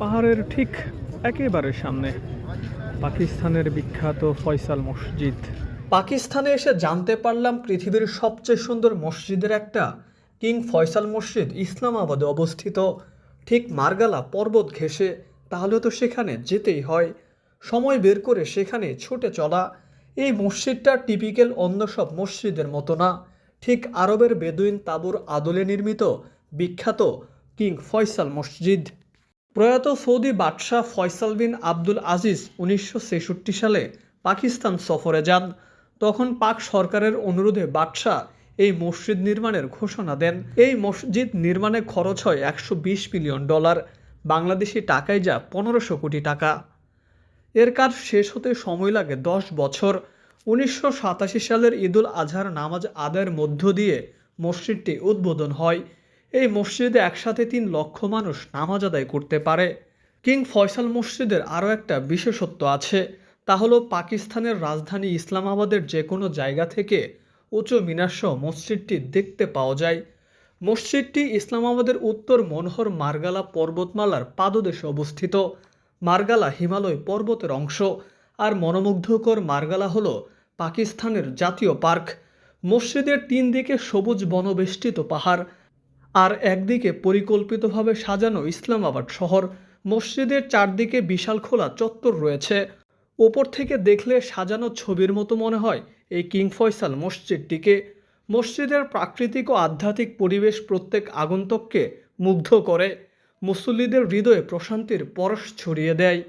পাহাড়ের ঠিক একেবারে সামনে পাকিস্তানের বিখ্যাত ফয়সাল মসজিদ। পাকিস্তানে এসে জানতে পারলাম পৃথিবীর সবচেয়ে সুন্দর মসজিদের একটা কিং ফয়সাল মসজিদ ইসলামাবাদে অবস্থিত, ঠিক মার্গালা পর্বত ঘেঁষে। তাহলে তো সেখানে যেতেই হয়, সময় বের করে সেখানে ছুটে চলা। এই মসজিদটা টিপিক্যাল অন্য সব মসজিদের মতো না, ঠিক আরবের বেদুইন তাঁবুর আদলে নির্মিত বিখ্যাত কিং ফয়সাল মসজিদ। প্রয়াত সৌদি বাদশাহ ফয়সাল বিন আব্দুল আজিজ 1966 সালে পাকিস্তান সফরে যান। তখন পাক সরকারের অনুরোধে বাদশাহ এই মসজিদ নির্মাণের ঘোষণা দেন। এই মসজিদ নির্মাণে খরচ হয় $120 মিলিয়ন, বাংলাদেশি টাকায় যা 1500 কোটি টাকা। এর কাজ শেষ হতে সময় লাগে 10 বছর। 1987 সালের ঈদুল আজহার নামাজ আদায়ের মধ্য দিয়ে মসজিদটি উদ্বোধন হয়। এই মসজিদে একসাথে 3 লক্ষ মানুষ নামাজ আদায় করতে পারে। কিং ফয়সাল মসজিদের আরও একটা বিশেষত্ব আছে, তা হলো পাকিস্তানের রাজধানী ইসলামাবাদের যে কোনো জায়গা থেকে উঁচু মিনারসহ মসজিদটি দেখতে পাওয়া যায়। মসজিদটি ইসলামাবাদের উত্তর মনোহর মার্গালা পর্বতমালার পাদদেশে অবস্থিত। মার্গালা হিমালয় পর্বতের অংশ, আর মনোমুগ্ধকর মার্গালা হলো পাকিস্তানের জাতীয় পার্ক। মসজিদের 3 দিকে সবুজ বনবেষ্টিত পাহাড়, আর একদিকে পরিকল্পিতভাবে সাজানো ইসলামাবাদ শহর। মসজিদের চারদিকে বিশাল খোলা চত্বর রয়েছে। ওপর থেকে দেখলে সাজানো ছবির মতো মনে হয় এই কিং ফয়সাল মসজিদটিকে। মসজিদের প্রাকৃতিক ও আধ্যাত্মিক পরিবেশ প্রত্যেক আগন্তুককে মুগ্ধ করে, মুসল্লিদের হৃদয়ে প্রশান্তির পরশ ছড়িয়ে দেয়।